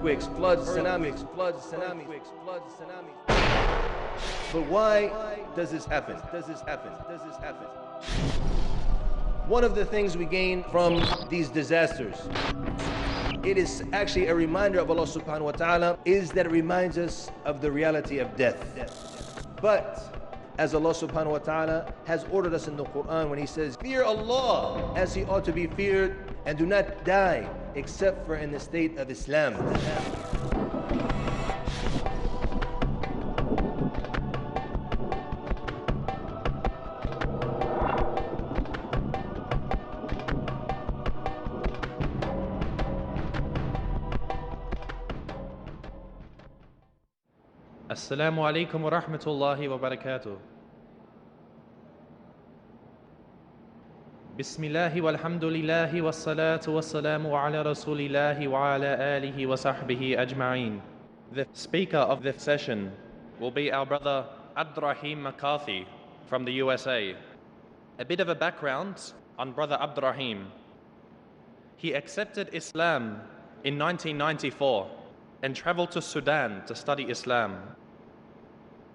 earthquakes, floods, tsunamis. But why does this happen? One of the things we gain from these disasters, it is actually a reminder of Allah subhanahu wa ta'ala, is that it reminds us of the reality of death. But as Allah subhanahu wa ta'ala has ordered us in the Quran when He says, fear Allah as He ought to be feared, and do not die except for in the state of Islam. Assalamu alaikum wa rahmatullahi wa barakatuh. Bismillahi walhamdulillahi wassalatu wassalamu ala rasulillahi wa ala alihi wa sahbihi ajma'een. The speaker of this session will be our brother Abdur Raheem McCarthy from the USA. A bit of a background on brother Abdur Raheem. He accepted Islam in 1994 and traveled to Sudan to study Islam.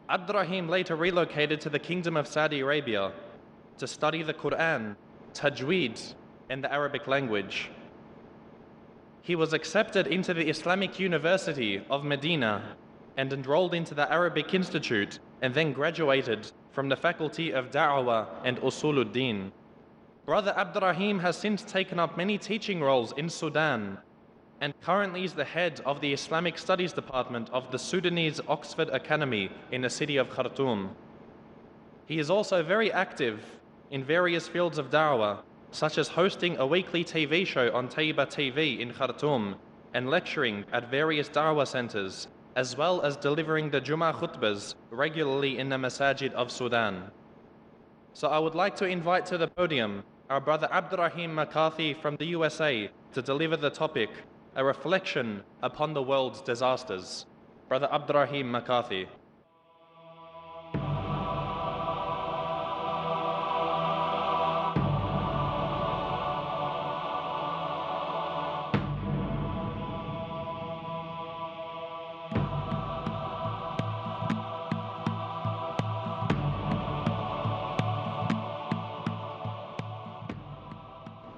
Abdur Raheem later relocated to the Kingdom of Saudi Arabia to study the Quran, Tajweed, and the Arabic language. He was accepted into the Islamic University of Medina and enrolled into the Arabic Institute, and then graduated from the Faculty of Da'wah and Usuluddin. Brother Abdur Raheem has since taken up many teaching roles in Sudan, and currently is the head of the Islamic Studies Department of the Sudanese Oxford Academy in the city of Khartoum. He is also very active in various fields of da'wah, such as hosting a weekly TV show on Taiba TV in Khartoum and lecturing at various da'wah centers, as well as delivering the Jummah khutbahs regularly in the masajid of Sudan. So I would like to invite to the podium our brother Abdur Raheem McCarthy from the USA to deliver the topic, a reflection upon the world's disasters. Brother Abdur Raheem McCarthy.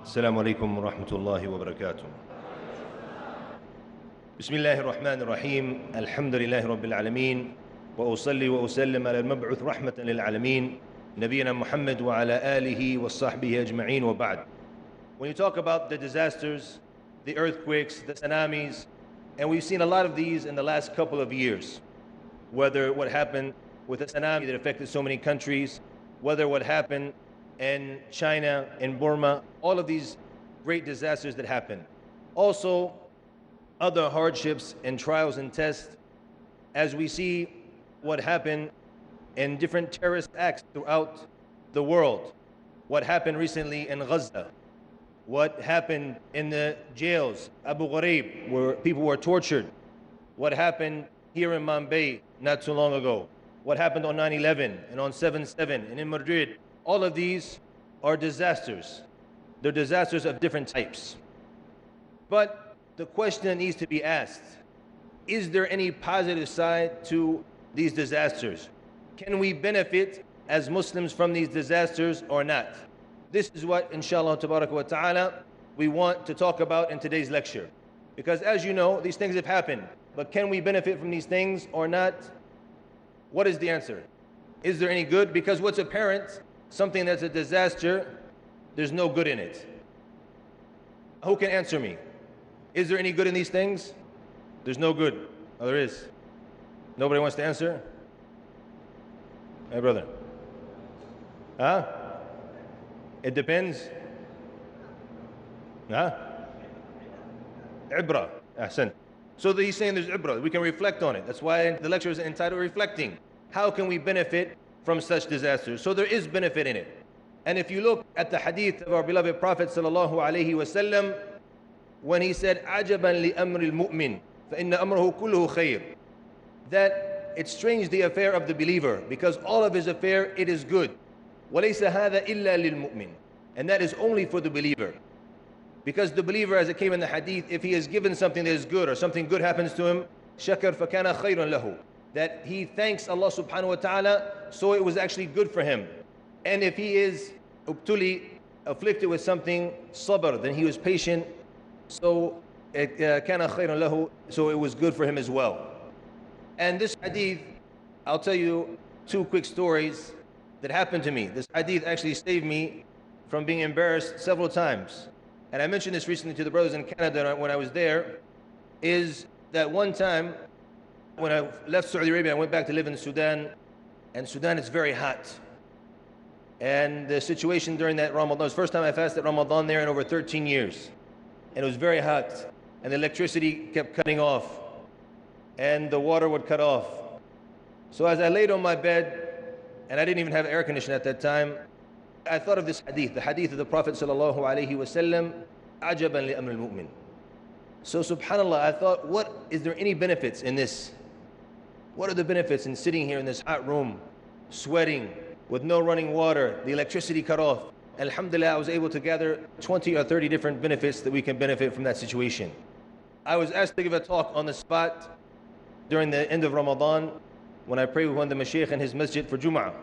Assalamu alaikum wa rahmatullahi wa barakatuh. بسم الله الرحمن الرحيم الحمد لله رب العالمين وأصلي وأسلم على المبعوث رحمة للعالمين نبينا محمد وعلى آله وصحبه أجمعين وبعد. When you talk about the disasters, the earthquakes, the tsunamis, and we've seen a lot of these in the last couple of years, whether what happened with the tsunami that affected so many countries, whether what happened in China, in Burma, all of these great disasters that happened. Also, other hardships and trials and tests, as we see what happened in different terrorist acts throughout the world. What happened recently in Gaza, what happened in the jails, Abu Ghraib, where people were tortured, what happened here in Mumbai not too long ago, what happened on 9/11 and on 7/7 and in Madrid. All of these are disasters. They're disasters of different types. But the question that needs to be asked, is there any positive side to these disasters? Can we benefit as Muslims from these disasters or not? This is what, inshallah tabaraka wa ta'ala, we want to talk about in today's lecture. Because as you know, these things have happened, but can we benefit from these things or not? What is the answer? Is there any good? Because what's apparent, something that's a disaster, there's no good in it. Who can answer me? Is there any good in these things? There's no good. Oh, there is. Nobody wants to answer? Hey, brother. Huh? It depends. Huh? Ibra. Ahsan. So he's saying there's ibra. We can reflect on it. That's why the lecture is entitled Reflecting. How can we benefit from such disasters? So there is benefit in it. And if you look at the hadith of our beloved Prophet sallallahu alaihi wasallam, when he said, "Ajaban li amri al-mu'min, fa inna amrahu kulluhu khayr," that it's strange the affair of the believer, because all of his affair, it is good. وَلَيْسَ هَذَا إِلَّا لِلْمُؤْمِنِ, and that is only for the believer. Because the believer, as it came in the hadith, if he is given something that is good or something good happens to him, shakar fakana khayrun lahu, that he thanks Allah subhanahu wa ta'ala, so it was actually good for him. And if he is afflicted with something, sabr, then he was patient, so it kana khayrun lahu, so it was good for him as well. And this hadith, I'll tell you two quick stories that happened to me. This hadith actually saved me from being embarrassed several times. And I mentioned this recently to the brothers in Canada when I was there, is that one time when I left Saudi Arabia, I went back to live in Sudan, and Sudan is very hot. And the situation during that Ramadan, it was the first time I fasted Ramadan there in over 13 years. And it was very hot, and the electricity kept cutting off, and the water would cut off. So as I laid on my bed, and I didn't even have air conditioning at that time, I thought of this hadith, the hadith of the Prophet sallallahu alaihi wasallam, ajaban li amr al-mu'min. So subhanallah, I thought, is there any benefits in this? What are the benefits in sitting here in this hot room, sweating, with no running water, the electricity cut off? Alhamdulillah, I was able to gather 20 or 30 different benefits that we can benefit from that situation. I was asked to give a talk on the spot during the end of Ramadan when I prayed with one of the mashaykh in his masjid for Jum'ah.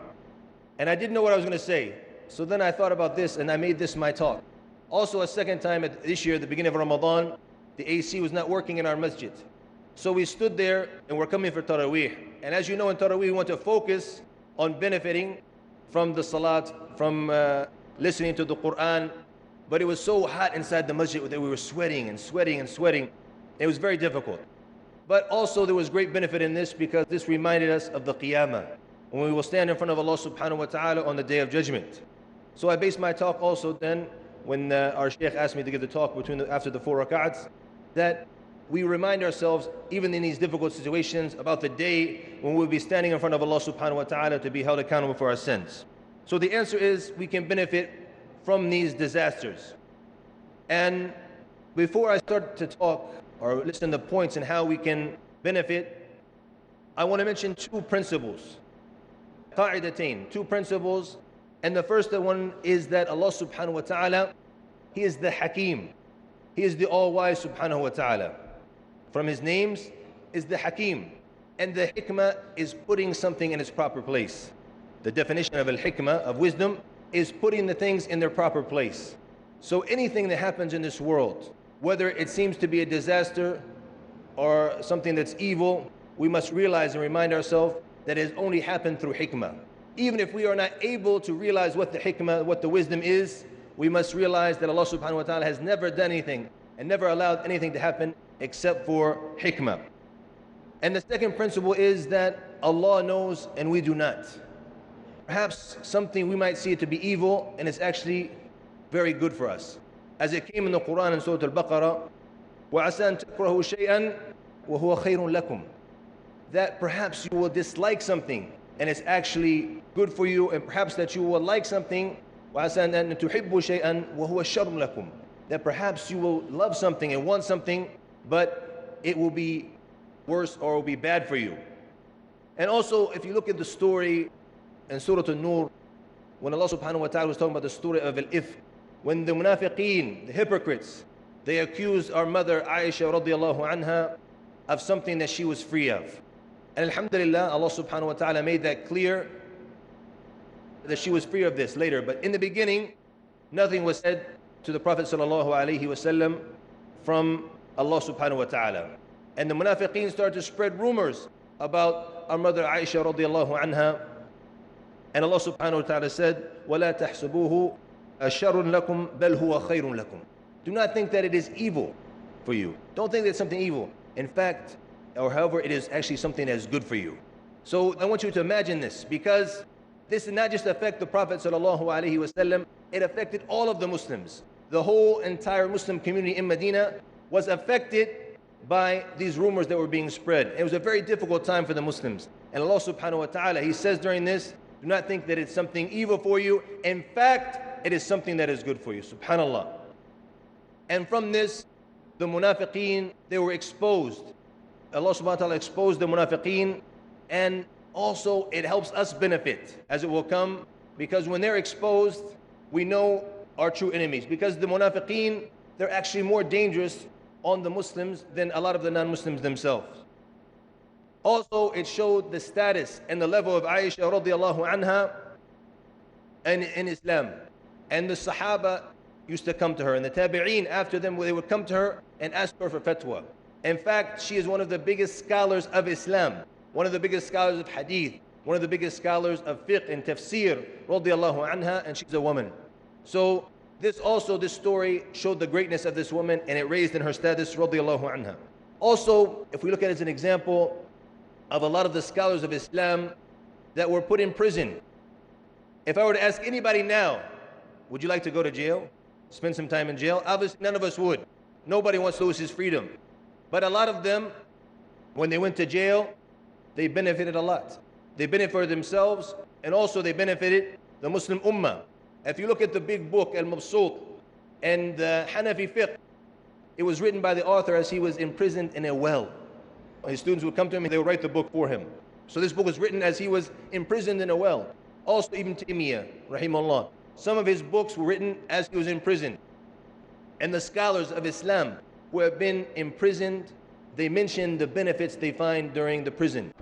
And I didn't know what I was going to say. So then I thought about this and I made this my talk. Also a second time this year, at the beginning of Ramadan, the AC was not working in our masjid. So we stood there and we're coming for Taraweeh. And as you know, in Taraweeh we want to focus on benefiting from the salat, from listening to the Quran. But it was so hot inside the masjid that we were sweating and sweating and sweating. It was very difficult. But also there was great benefit in this because this reminded us of the Qiyamah, when we will stand in front of Allah subhanahu wa ta'ala on the Day of Judgment. So I based my talk also then, when our Shaykh asked me to give the talk after the 4 rak'ats, that we remind ourselves, even in these difficult situations, about the day when we'll be standing in front of Allah subhanahu wa ta'ala to be held accountable for our sins. So the answer is, we can benefit from these disasters. And before I start to talk or listen to points in how we can benefit, I want to mention two principles. Qa'idatain, two principles. And the first one is that Allah subhanahu wa ta'ala, He is the Hakim. He is the all-wise subhanahu wa ta'ala. From His names is the Hakim. And the hikmah is putting something in its proper place. The definition of al-hikmah, of wisdom, is putting the things in their proper place. So anything that happens in this world, whether it seems to be a disaster or something that's evil, we must realize and remind ourselves that it has only happened through hikmah. Even if we are not able to realize what the hikmah, what the wisdom is, we must realize that Allah subhanahu wa ta'ala has never done anything and never allowed anything to happen except for hikmah. And the second principle is that Allah knows and we do not. Perhaps something we might see it to be evil and it's actually very good for us. As it came in the Quran in Surah Al-Baqarah, وَعَسَى أَن تَكْرَهُ شَيْئًا وَهُوَ خَيْرٌ لَكُمْ, that perhaps you will dislike something and it's actually good for you, and perhaps that you will like something, وَعَسَى أَن تُحِبُّ شَيْئًا وَهُوَ شَرٌ لَكُمْ, that perhaps you will love something and want something, but it will be worse or will be bad for you. And also, if you look at the story in Surah An-Nur, when Allah subhanahu wa ta'ala was talking about the story of Al-Ifk, when the munafiqeen, the hypocrites, they accused our mother Aisha radiallahu anha of something that she was free of. And alhamdulillah, Allah subhanahu wa ta'ala made that clear that she was free of this later. But in the beginning, nothing was said to the Prophet sallallahu alaihi wasallam from Allah subhanahu wa ta'ala. And the munafiqeen started to spread rumors about our mother Aisha radiallahu anha. And Allah subhanahu wa ta'ala said, وَلَا تَحْسُبُوهُ أَشَرٌ لَكُمْ بَلْ هُوَ خَيْرٌ لَكُمْ. Do not think that it is evil for you. Don't think that it's something evil. In fact, or however, it is actually something that is good for you. So I want you to imagine this, because this did not just affect the Prophet sallallahu alaihi wasallam, it affected all of the Muslims. The whole entire Muslim community in Medina was affected by these rumors that were being spread. It was a very difficult time for the Muslims. And Allah subhanahu wa ta'ala, He says during this, do not think that it's something evil for you. In fact, it is something that is good for you. Subhanallah. And from this, the munafiqeen, they were exposed. Allah subhanahu wa ta'ala exposed the munafiqeen, and also it helps us benefit as it will come, because when they're exposed, we know our true enemies. Because the munafiqeen, they're actually more dangerous on the Muslims than a lot of the non-Muslims themselves. Also, it showed the status and the level of Aisha radiallahu anha in Islam. And the Sahaba used to come to her, and the Tabi'een after them, they would come to her and ask her for fatwa. In fact, she is one of the biggest scholars of Islam, one of the biggest scholars of hadith, one of the biggest scholars of fiqh and tafsir, radiallahu anha, and she's a woman. So this story showed the greatness of this woman, and it raised in her status, radiallahu anha. Also, if we look at it as an example of a lot of the scholars of Islam that were put in prison. If I were to ask anybody now, would you like to go to jail? Spend some time in jail? Obviously, none of us would. Nobody wants to lose his freedom. But a lot of them, when they went to jail, they benefited a lot. They benefited themselves, and also they benefited the Muslim Ummah. If you look at the big book, Al-Mabsut, and the Hanafi fiqh, it was written by the author as he was imprisoned in a well. His students would come to him and they would write the book for him. So this book was written as he was imprisoned in a well. Also Ibn Taymiyyah, rahimahullah, some of his books were written as he was in prison. And the scholars of Islam who have been imprisoned, they mention the benefits they find during the prison.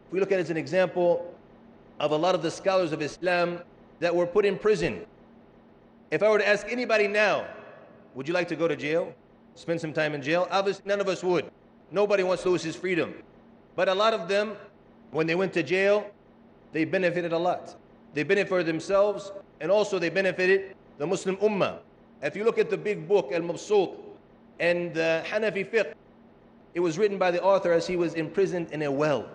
If we look at it as an example of a lot of the scholars of Islam that were put in prison. If I were to ask anybody now, would you like to go to jail? Spend some time in jail? Obviously, none of us would. Nobody wants to lose his freedom. But a lot of them, when they went to jail, they benefited a lot. They benefited themselves, and also they benefited the Muslim Ummah. If you look at the big book, Al-Mabsut, and the Hanafi fiqh, it was written by the author as he was imprisoned in a well.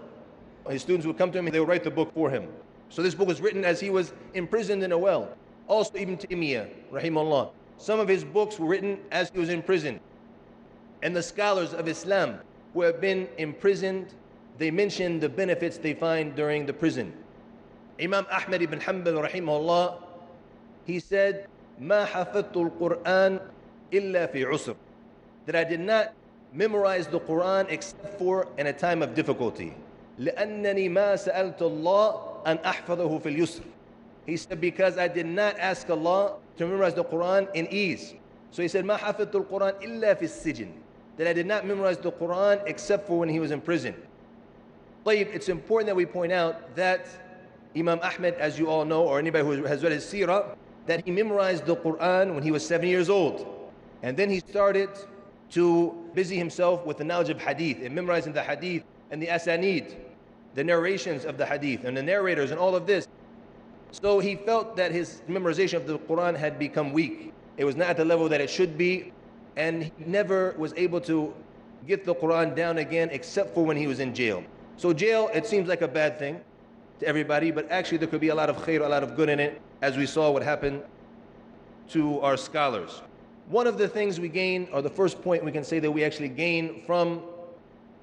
His students would come to him and they would write the book for him. So this book was written as he was imprisoned in a well. Also Ibn Taymiyyah, rahimahullah, some of his books were written as he was in prison. And the scholars of Islam who have been imprisoned, they mention the benefits they find during the prison. Imam Ahmad ibn Hanbal, rahimahullah, he said, "Ma hafadtu al-Quran illa fi usr," that I did not memorize the Quran except for in a time of difficulty. لأنني ما سألت الله أن أحفظه في اليسر. He said, because I did not ask Allah to memorize the Quran in ease. So he said, ما حفظت القرآن إلا في السجن, that I did not memorize the Quran except for when he was in prison. It's important that we point out that Imam Ahmed, as you all know, or anybody who has read his seerah, that he memorized the Quran when he was 7 years old. And then he started to busy himself with the knowledge of hadith and memorizing the hadith and the asanid, the narrations of the hadith and the narrators and all of this. So he felt that his memorization of the Quran had become weak. It was not at the level that it should be, and he never was able to get the Quran down again except for when he was in jail. So jail, it seems like a bad thing to everybody, but actually there could be a lot of khair, a lot of good in it, as we saw what happened to our scholars. One of the things we gain, or the first point we can say that we actually gain from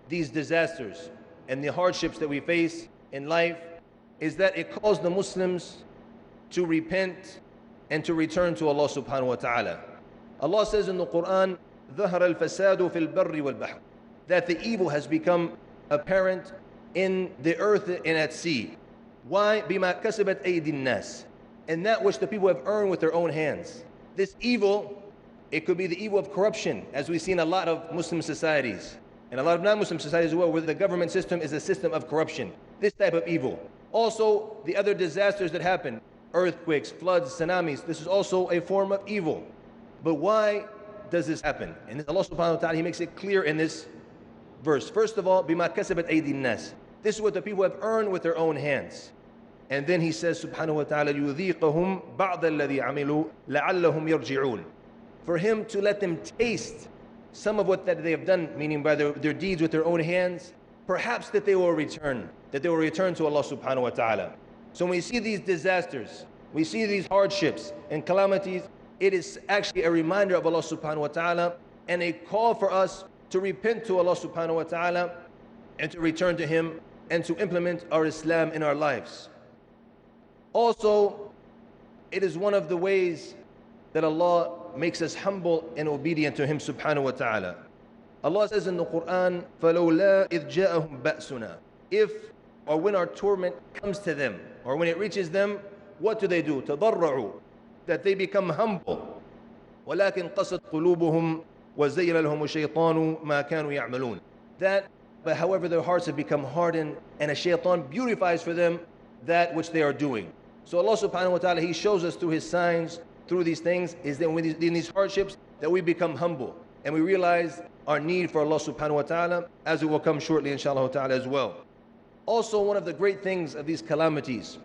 these disasters and the hardships that we face in life, is that it calls the Muslims to repent and to return to Allah subhanahu wa ta'ala. Allah says in the Quran, ظَهَرَ الْفَسَادُ فِي الْبَرِّ وَالْبَحْرِ, that the evil has become apparent in the earth and at sea. Why? بِمَا كَسَبَتْ أَيْدِي النَّاسِ, and that which the people have earned with their own hands. This evil, it could be the evil of corruption, as we see in a lot of Muslim societies, and a lot of non-Muslim societies as well, where the government system is a system of corruption. This type of evil. Also, the other disasters that happen, earthquakes, floods, tsunamis, this is also a form of evil. But why does this happen? And Allah subhanahu wa ta'ala, He makes it clear in this verse. First of all, بِمَا كَسَبَتْ أَيْدِي النَّاسِ, this is what the people have earned with their own hands. And then He says subhanahu wa ta'ala, يُذِيقَهُمْ بَعْضَ الَّذِي عَمِلُوا لَعَلَّهُمْ يَرْجِعُونَ, for Him to let them taste some of what that they have done, meaning by their deeds with their own hands, perhaps that they will return, to Allah subhanahu wa ta'ala. So when we see these disasters, we see these hardships and calamities, it is actually a reminder of Allah subhanahu wa ta'ala and a call for us to repent to Allah subhanahu wa ta'ala and to return to Him and to implement our Islam in our lives. Also, it is one of the ways that Allah makes us humble and obedient to Him subhanahu wa ta'ala. Allah says in the Quran, فَلَوْلَا إِذْ جَاءَهُمْ بَأْسُنَا, if or when our torment comes to them, or when it reaches them, what do? تضرعوا, that they become humble. ولكن قست قلوبهم وزين لهم الشيطان ما كانوا يعملون. That, but however their hearts have become hardened, and a shaitan beautifies for them that which they are doing. So Allah subhanahu wa ta'ala, He shows us through His signs, through these things, is that in these hardships, that we become humble, and we realize our need for Allah subhanahu wa ta'ala, as it will come shortly inshallah ta'ala as well. Also, one of the great things of these calamities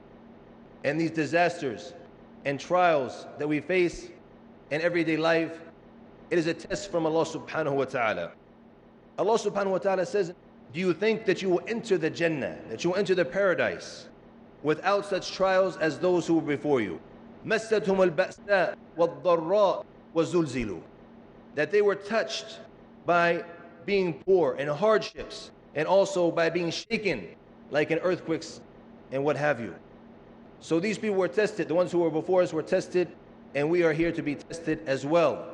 and these disasters and trials that we face in everyday life, it is a test from Allah subhanahu wa ta'ala. Allah subhanahu wa ta'ala says, do you think that you will enter the Jannah, that you will enter the paradise without such trials as those who were before you? مَسَّتْهُمُ الْبَأْسَاءُ وَالضَّرَّاءُ وَالزُّلْزِلُوا. That they were touched by being poor and hardships, and also by being shaken like in earthquakes and what have you. So these people were tested, the ones who were before us were tested, and we are here to be tested as well.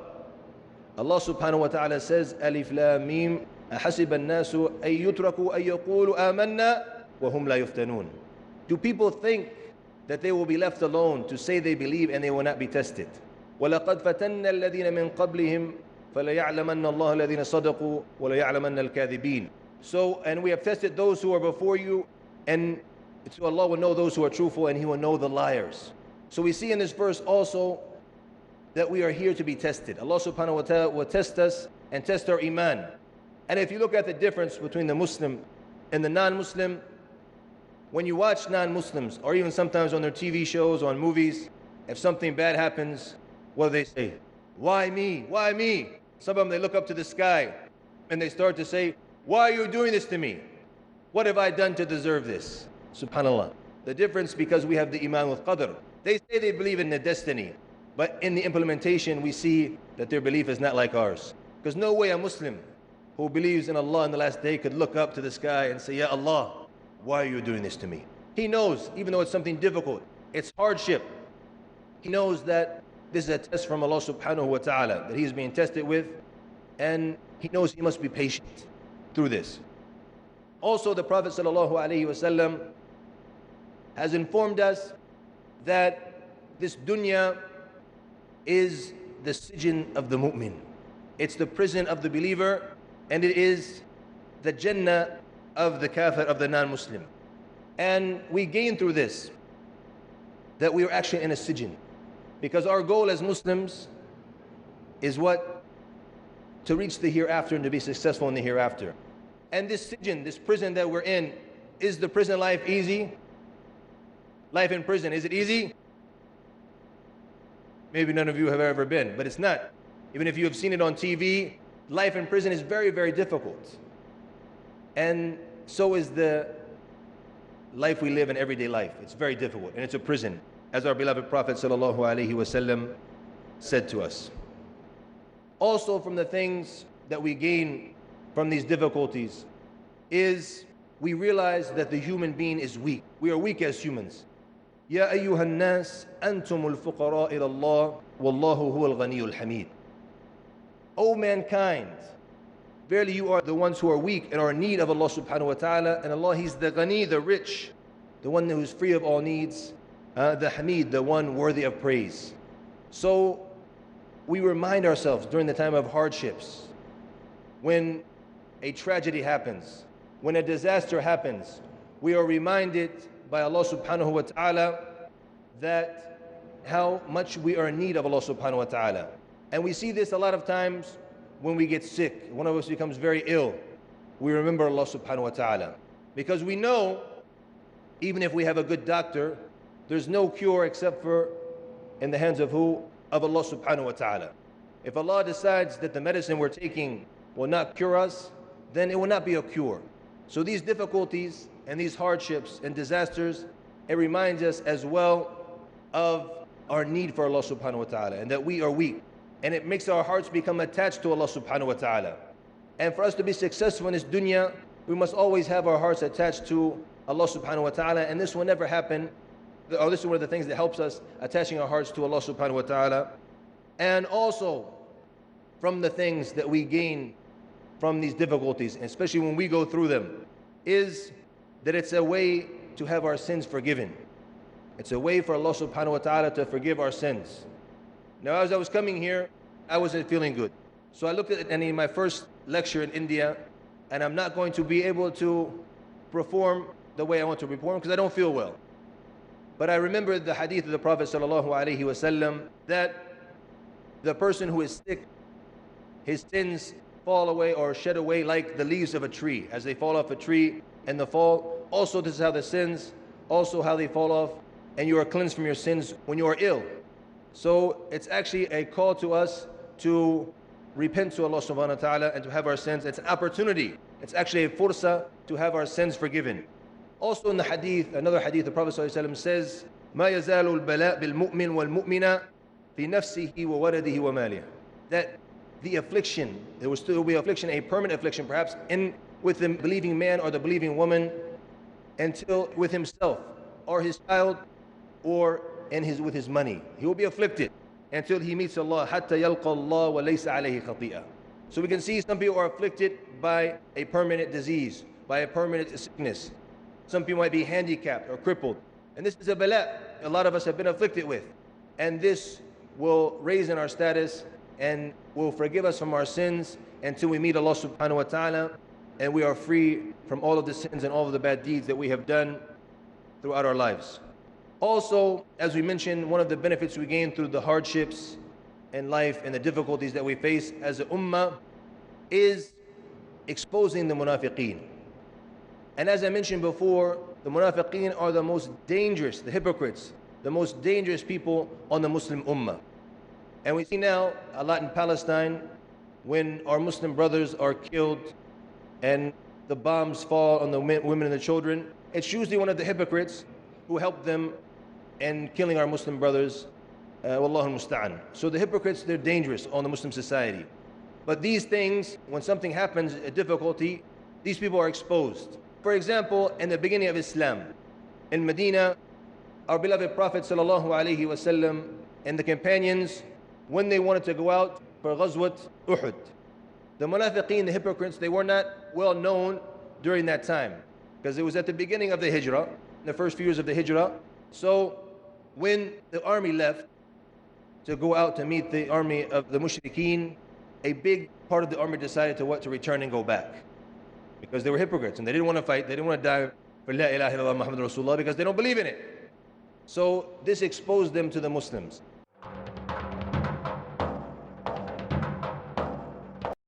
Allah subhanahu wa ta'ala says, Alif Lam Mim, أَحَسِبَ النَّاسُ أَن يُتْرَكُوا أَن يَقُولُوا آمَنَّا وَهُمْ لَا يُفْتَنُونَ. Do people think that they will be left alone to say they believe and they will not be tested? وَلَقَدْ فَتَنَّ الَّذِينَ مِن قَبْلِهِمْ فَلَيَعْلَمَنَّ اللَّهُ الَّذِينَ صَدَقُوا وَلَيَعْلَمَنَّ الْكَاذِبِينَ. So, and we have tested those who are before you, and so Allah will know those who are truthful, and He will know the liars. So we see in this verse also that we are here to be tested. Allah subhanahu wa ta'ala will test us and test our iman. And if you look at the difference between the Muslim and the non-Muslim, when you watch non-Muslims, or even sometimes on their TV shows, on movies, if something bad happens, what do they say? Why me? Why me? Some of them, they look up to the sky and they start to say, why are you doing this to me? What have I done to deserve this? Subhanallah. The difference, because we have the iman with qadr. They say they believe in the destiny, but in the implementation we see that their belief is not like ours. Because no way a Muslim who believes in Allah in the last day could look up to the sky and say, Ya Allah, why are you doing this to me? He knows, even though it's something difficult, it's hardship, he knows that this is a test from Allah subhanahu wa ta'ala that he is being tested with, and he knows he must be patient through this. Also, the Prophet sallallahu alaihi wasallam has informed us that this dunya is the sijn of the mu'min. It's the prison of the believer, and it is the Jannah of the kafir, of the non-Muslim. And we gain through this that we are actually in a sijn, because our goal as Muslims is what? To reach the hereafter and to be successful in the hereafter. And this sijn, this prison that we're in, is the prison life easy? Life in prison, is it easy? Maybe none of you have ever been, but it's not. Even if you have seen it on TV, life in prison is very, very difficult. And so is the life we live in everyday life. It's very difficult, and it's a prison, as our beloved Prophet sallallahu alaihi wasallam said to us. Also, from the things that we gain from these difficulties is we realize that the human being is weak. We are weak as humans. Ya ayyuhan nas antumul fuqara ila Allah wallahu huwal ghaniyul hamid. O mankind, verily you are the ones who are weak and are in need of Allah subhanahu wa ta'ala, and Allah, He's the ghani, the rich, the one who is free of all needs, the hamid, the one worthy of praise. So we remind ourselves during the time of hardships, when a tragedy happens, when a disaster happens, we are reminded by Allah subhanahu wa ta'ala that how much we are in need of Allah subhanahu wa ta'ala. And we see this a lot of times when we get sick. One of us becomes very ill. We remember Allah subhanahu wa ta'ala, because we know even if we have a good doctor, there's no cure except for in the hands of who? Of Allah subhanahu wa ta'ala. If Allah decides that the medicine we're taking will not cure us, then it will not be a cure. So these difficulties and these hardships and disasters, it reminds us as well of our need for Allah subhanahu wa ta'ala, and that we are weak. And it makes our hearts become attached to Allah subhanahu wa ta'ala. And for us to be successful in this dunya, we must always have our hearts attached to Allah subhanahu wa ta'ala, and this will never happen. Or this is one of the things that helps us, attaching our hearts to Allah subhanahu wa ta'ala. And also from the things that we gain from these difficulties, especially when we go through them, is that it's a way to have our sins forgiven. It's a way for Allah subhanahu wa ta'ala to forgive our sins. Now, as I was coming here, I wasn't feeling good. So I looked at it, and in my first lecture in India, and I'm not going to be able to perform the way I want to perform because I don't feel well. But I remembered the hadith of the Prophet sallallahu alaihi wasallam that the person who is sick, his sins fall away or shed away like the leaves of a tree as they fall off a tree in the fall. Also, this is how the sins, also how they fall off, and you are cleansed from your sins when you are ill. So it's actually a call to us to repent to Allah subhanahu wa ta'ala and to have our sins. It's an opportunity. It's actually a fursa to have our sins forgiven. Also in the hadith, another hadith, the Prophet ﷺ says, مَا يَزَالُ الْبَلَاء بِالْمُؤْمِنِ وَالْمُؤْمِنَ فِي نَفْسِهِ وَوَلَدِهِ وَمَالِهِ. That the affliction, there will still be affliction, a permanent affliction perhaps, with the believing man or the believing woman, until with himself or his child or with his money. He will be afflicted until he meets Allah. حَتَّى يَلْقَى اللَّهَ وَلَيْسَ عَلَيْهِ خَطِيئَةٌ. So we can see some people are afflicted by a permanent disease, by a permanent sickness. Some people might be handicapped or crippled. And this is a bala a lot of us have been afflicted with. And this will raise in our status and will forgive us from our sins until we meet Allah subhanahu wa ta'ala and we are free from all of the sins and all of the bad deeds that we have done throughout our lives. Also, as we mentioned, one of the benefits we gain through the hardships in life and the difficulties that we face as a ummah is exposing the munafiqeen. And as I mentioned before, the munafiqeen are the most dangerous, the hypocrites, the most dangerous people on the Muslim ummah. And we see now a lot in Palestine when our Muslim brothers are killed and the bombs fall on the women and the children. It's usually one of the hypocrites who helped them in killing our Muslim brothers. Wallahu musta'an. So the hypocrites, they're dangerous on the Muslim society. But these things, when something happens, a difficulty, these people are exposed. For example, in the beginning of Islam, in Medina, our beloved Prophet sallallahu alaihi wasallam and the companions, when they wanted to go out for Ghazwat Uhud, the munafiqeen, the hypocrites, they were not well known during that time because it was at the beginning of the Hijrah, the first few years of the Hijrah. So when the army left to go out to meet the army of the mushrikeen, a big part of the army decided to return and go back because they were hypocrites and they didn't want to fight. They didn't want to die for La ilaha illallah Muhammad Rasulullah because they don't believe in it. So this exposed them to the Muslims.